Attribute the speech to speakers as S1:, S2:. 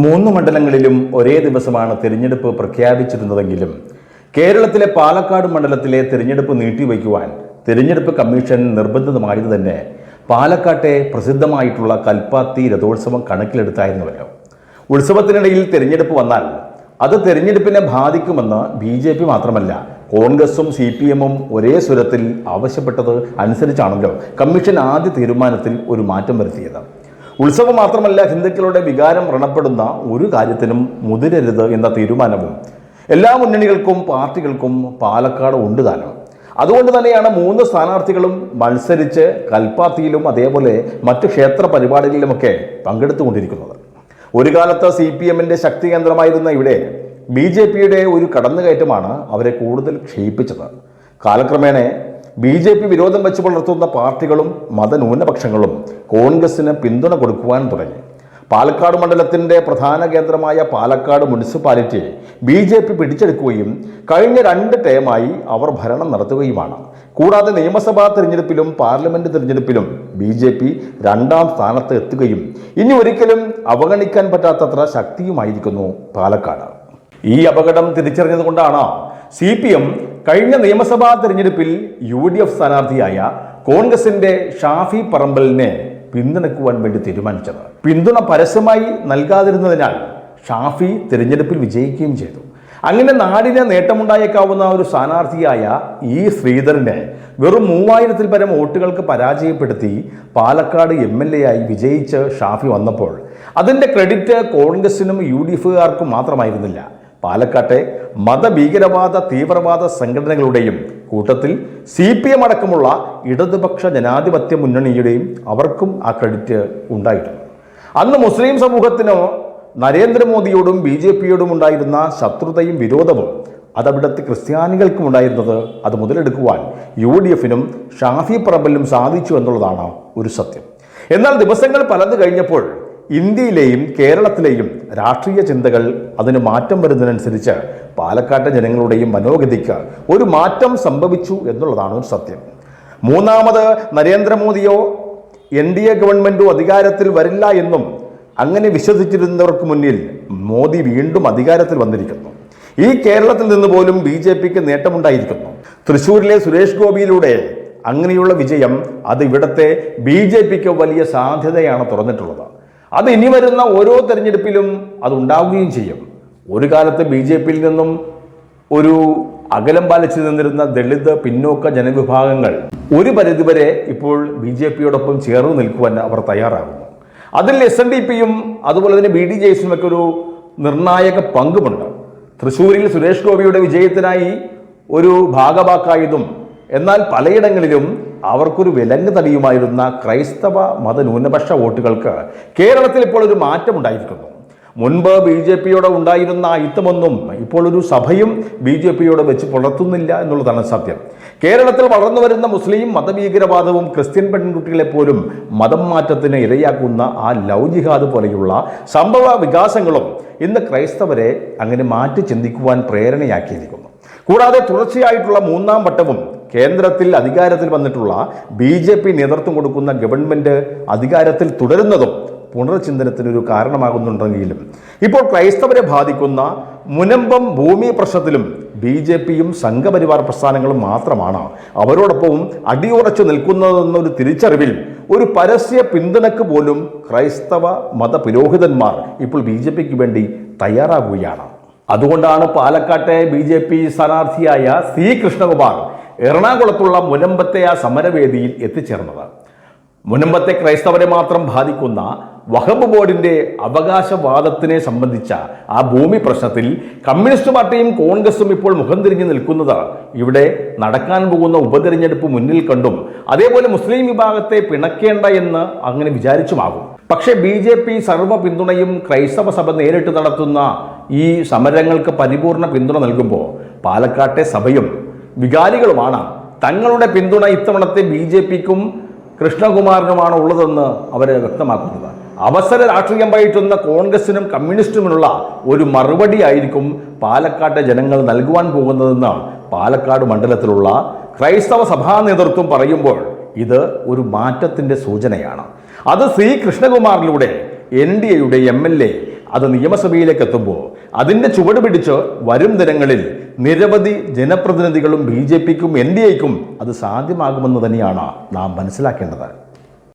S1: മൂന്ന് മണ്ഡലങ്ങളിലും ഒരേ ദിവസമാണ് തിരഞ്ഞെടുപ്പ് പ്രഖ്യാപിച്ചിരുന്നതെങ്കിലും കേരളത്തിലെ പാലക്കാട് മണ്ഡലത്തിലെ തിരഞ്ഞെടുപ്പ് നീട്ടിവയ്ക്കുവാൻ തിരഞ്ഞെടുപ്പ് കമ്മീഷൻ നിർബന്ധിതമായത് തന്നെ പാലക്കാട്ടെ പ്രസിദ്ധമായിട്ടുള്ള കൽപ്പാത്തി രഥോത്സവം കണക്കിലെടുത്തായിരുന്നുവല്ലോ. ഉത്സവത്തിനിടയിൽ തിരഞ്ഞെടുപ്പ് വന്നാൽ അത് തിരഞ്ഞെടുപ്പിനെ ബാധിക്കുമെന്ന് BJP മാത്രമല്ല കോൺഗ്രസും CPM-ഉം ഒരേ സ്വരത്തിൽ ആവശ്യപ്പെട്ടത് അനുസരിച്ചാണല്ലോ കമ്മീഷൻ ആദ്യ തീരുമാനത്തിൽ ഒരു മാറ്റം വരുത്തിയത്. ഉത്സവം മാത്രമല്ല, ഹിന്ദുക്കളുടെ വികാരം വ്രണപ്പെടുന്ന ഒരു കാര്യത്തിനും മുതിരരുത് എന്ന തീരുമാനവും എല്ലാ മുന്നണികൾക്കും പാർട്ടികൾക്കും പാലക്കാട് ഉണ്ട് താനും. അതുകൊണ്ട് തന്നെയാണ് മൂന്ന് സ്ഥാനാർത്ഥികളും മത്സരിച്ച് കൽപ്പാത്തിയിലും അതേപോലെ മറ്റ് ക്ഷേത്ര പരിപാടികളിലുമൊക്കെ പങ്കെടുത്തുകൊണ്ടിരിക്കുന്നത്. ഒരു കാലത്ത് CPM-ന്റെ ശക്തി കേന്ദ്രമായിരുന്ന ഇവിടെ BJP-യുടെ ഒരു കടന്നുകയറ്റമാണ് അവരെ കൂടുതൽ ക്ഷയിപ്പിച്ചത്. കാലക്രമേണ BJP വിരോധം വെച്ച് പുലർത്തുന്ന പാർട്ടികളും മതന്യൂനപക്ഷങ്ങളും കോൺഗ്രസിന് പിന്തുണ കൊടുക്കുവാൻ തുടങ്ങി. പാലക്കാട് മണ്ഡലത്തിൻ്റെ പ്രധാന കേന്ദ്രമായ പാലക്കാട് മുനിസിപ്പാലിറ്റി BJP പിടിച്ചെടുക്കുകയും കഴിഞ്ഞ 2 ടേമായി അവർ ഭരണം നടത്തുകയുമാണ്. കൂടാതെ നിയമസഭാ തിരഞ്ഞെടുപ്പിലും പാർലമെന്റ് തിരഞ്ഞെടുപ്പിലും BJP 2ാം സ്ഥാനത്ത് എത്തുകയും ഇനി ഒരിക്കലും അവഗണിക്കാൻ പറ്റാത്തത്ര ശക്തിയുമായിരിക്കുന്നു പാലക്കാട്. ഈ അപകടം തിരിച്ചറിഞ്ഞതുകൊണ്ടാണ് CPM കഴിഞ്ഞ നിയമസഭാ തിരഞ്ഞെടുപ്പിൽ UDF സ്ഥാനാർത്ഥിയായ കോൺഗ്രസിന്റെ ഷാഫി പറമ്പലിനെ പിന്തുണയ്ക്കുവാൻ വേണ്ടി തീരുമാനിച്ചത്. പിന്തുണ പരസ്യമായി നൽകാതിരുന്നതിനാൽ ഷാഫി തിരഞ്ഞെടുപ്പിൽ വിജയിക്കുകയും ചെയ്തു. അങ്ങനെ നാടിന് നേട്ടമുണ്ടായേക്കാവുന്ന ഒരു സ്ഥാനാർത്ഥിയായ ശ്രീധരനെ വെറും 3000-ൽ പരം വോട്ടുകൾക്ക് പരാജയപ്പെടുത്തി പാലക്കാട് MLA ആയി വിജയിച്ച് ഷാഫി വന്നപ്പോൾ അതിൻ്റെ ക്രെഡിറ്റ് കോൺഗ്രസിനും UDF-കാർക്കും മാത്രമായിരുന്നില്ല. പാലക്കാട്ടെ മതഭീകരവാദ തീവ്രവാദ സംഘടനകളുടെയും കൂട്ടത്തിൽ CPM അടക്കമുള്ള ഇടതുപക്ഷ ജനാധിപത്യ മുന്നണിയുടെയും അവർക്കും ആ ക്രെഡിറ്റ് ഉണ്ടായിരുന്നു. അന്ന് മുസ്ലിം സമൂഹത്തിനോ നരേന്ദ്രമോദിയോടും BJP-യോടും ഉണ്ടായിരുന്ന ശത്രുതയും വിരോധവും അതവിടുത്തെ ക്രിസ്ത്യാനികൾക്കും ഉണ്ടായിരുന്നത് അത് മുതലെടുക്കുവാൻ UDF-നും ഷാഫി പറമ്പലിനും സാധിച്ചു എന്നുള്ളതാണ് ഒരു സത്യം. എന്നാൽ ദിവസങ്ങൾ പലത് കഴിഞ്ഞപ്പോൾ ഇന്ത്യയിലെയും കേരളത്തിലെയും രാഷ്ട്രീയ ചിന്തകൾ അതിന് മാറ്റം വരുന്നതിനനുസരിച്ച് പാലക്കാട്ടെ ജനങ്ങളുടെയും മനോഗതിക്ക് ഒരു മാറ്റം സംഭവിച്ചു എന്നുള്ളതാണ് ഒരു സത്യം. മൂന്നാമത് നരേന്ദ്രമോദിയോ NDA ഗവൺമെന്റോ അധികാരത്തിൽ വരില്ല എന്നും അങ്ങനെ വിശ്വസിച്ചിരുന്നവർക്ക് മുന്നിൽ മോദി വീണ്ടും അധികാരത്തിൽ വന്നിരിക്കുന്നു. ഈ കേരളത്തിൽ നിന്ന് പോലും BJP-ക്ക് നേട്ടമുണ്ടായിരിക്കുന്നു. തൃശ്ശൂരിലെ സുരേഷ് ഗോപിയിലൂടെ അങ്ങനെയുള്ള വിജയം അത് ഇവിടുത്തെ BJP-ക്ക് വലിയ സാധ്യതയാണ് തുറന്നിട്ടുള്ളത്. അത് ഇനി വരുന്ന ഓരോ തെരഞ്ഞെടുപ്പിലും അതുണ്ടാവുകയും ചെയ്യും. ഒരു കാലത്ത് BJP-യിൽ നിന്നും ഒരു അകലം പാലിച്ചു നിന്നിരുന്ന ദളിത് പിന്നോക്ക ജനവിഭാഗങ്ങൾ ഒരു പരിധിവരെ ഇപ്പോൾ BJP-യോടൊപ്പം ചേർന്ന് നിൽക്കുവാൻ അവർ തയ്യാറാകുന്നു. അതിൽ SNDP-യും അതുപോലെ തന്നെ BDJS-ഉം ഒക്കെ ഒരു നിർണായക പങ്കുമുണ്ട്. തൃശ്ശൂരിൽ സുരേഷ് ഗോപിയുടെ വിജയത്തിനായി ഒരു ഭാഗവാക്കായതും എന്നാൽ പലയിടങ്ങളിലും അവർക്കൊരു വിലങ്ങ് തടിയുമായിരുന്ന ക്രൈസ്തവ മതന്യൂനപക്ഷ വോട്ടുകൾക്ക് കേരളത്തിൽ ഇപ്പോൾ ഒരു മാറ്റമുണ്ടായിരിക്കുന്നു. മുൻപ് BJP-യോടെ ഉണ്ടായിരുന്ന അയിത്തമൊന്നും ഇപ്പോൾ ഒരു സഭയും BJP-യോടെ വെച്ച് പുലർത്തുന്നില്ല എന്നുള്ളതാണ് സത്യം. കേരളത്തിൽ വളർന്നു വരുന്ന മുസ്ലിം മതഭീകരവാദവും ക്രിസ്ത്യൻ പെൺകുട്ടികളെ പോലും മതം മാറ്റത്തിന് ഇരയാക്കുന്ന ആ ലവ് ജിഹാദ് പോലെയുള്ള സംഭവ വികാസങ്ങളും ഇന്ന് ക്രൈസ്തവരെ അങ്ങനെ മാറ്റി ചിന്തിക്കുവാൻ പ്രേരണയാക്കിയിരിക്കുന്നു. കൂടാതെ തുടർച്ചയായിട്ടുള്ള 3ാം വട്ടവും കേന്ദ്രത്തിൽ അധികാരത്തിൽ വന്നിട്ടുള്ള BJP നേതൃത്വം കൊടുക്കുന്ന ഗവൺമെന്റ് അധികാരത്തിൽ തുടരുന്നതും പുനർചിന്തനത്തിനൊരു കാരണമാകുന്നുണ്ടെങ്കിലും ഇപ്പോൾ ക്രൈസ്തവരെ ബാധിക്കുന്ന മുനമ്പം ഭൂമി പ്രശ്നത്തിലും BJP-യും സംഘപരിവാർ പ്രസ്ഥാനങ്ങളും മാത്രമാണ് അവരോടൊപ്പവും അടിയുറച്ചു നിൽക്കുന്നതെന്നൊരു തിരിച്ചറിവിൽ ഒരു പരസ്യ പിന്തുണക്ക് പോലും ക്രൈസ്തവ മതപുരോഹിതന്മാർ ഇപ്പോൾ BJP-ക്ക് വേണ്ടി തയ്യാറാകുകയാണ്. അതുകൊണ്ടാണ് പാലക്കാട്ടെ BJP സ്ഥാനാർത്ഥിയായ കൃഷ്ണകുമാർ എറണാകുളത്തുള്ള മുനമ്പത്തെ ആ സമരവേദിയിൽ എത്തിച്ചേർന്നത്. മുനമ്പത്തെ ക്രൈസ്തവരെ മാത്രം ബാധിക്കുന്ന വഖഫ് ബോർഡിന്റെ അവകാശവാദത്തിനെ സംബന്ധിച്ച ആ ഭൂമി പ്രശ്നത്തിൽ കമ്മ്യൂണിസ്റ്റ് പാർട്ടിയും കോൺഗ്രസും ഇപ്പോൾ മുഖം തിരിഞ്ഞു നിൽക്കുന്നത് ഇവിടെ നടക്കാൻ പോകുന്ന ഉപതെരഞ്ഞെടുപ്പ് മുന്നിൽ കണ്ടും അതേപോലെ മുസ്ലിം വിഭാഗത്തെ പിണക്കേണ്ട എന്ന് അങ്ങനെ വിചാരിച്ചുമാകും. പക്ഷേ BJP സർവ്വ പിന്തുണയും ക്രൈസ്തവ സഭ നേരിട്ട് നടത്തുന്ന ഈ സമരങ്ങൾക്ക് പരിപൂർണ പിന്തുണ നൽകുമ്പോൾ പാലക്കാട്ടെ സഭയും വികാരികളുമാണ് തങ്ങളുടെ പിന്തുണ ഇത്തവണത്തെ BJP-ക്കും കൃഷ്ണകുമാറിനുമാണ് ഉള്ളതെന്ന് അവർ വ്യക്തമാക്കുന്നത്. അവസര രാഷ്ട്രീയം പയറ്റുന്ന കോൺഗ്രസിനും കമ്മ്യൂണിസ്റ്റുമിനുള്ള ഒരു മറുപടി ആയിരിക്കും പാലക്കാട്ടെ ജനങ്ങൾ നൽകുവാൻ പോകുന്നതെന്ന് പാലക്കാട് മണ്ഡലത്തിലുള്ള ക്രൈസ്തവ സഭാ നേതൃത്വം പറയുമ്പോൾ ഇത് ഒരു മാറ്റത്തിൻ്റെ സൂചനയാണ്. അത് കൃഷ്ണകുമാറിലൂടെ NDAയുടെ MLA അത് നിയമസഭയിലേക്ക് എത്തുമ്പോൾ അതിൻ്റെ ചുവട് പിടിച്ച് വരും ദിനങ്ങളിൽ നിരവധി ജനപ്രതിനിധികളും BJPക്കും NDAയ്ക്കും അത് സാധ്യമാകുമെന്ന് തന്നെയാണ് നാം മനസ്സിലാക്കേണ്ടത്.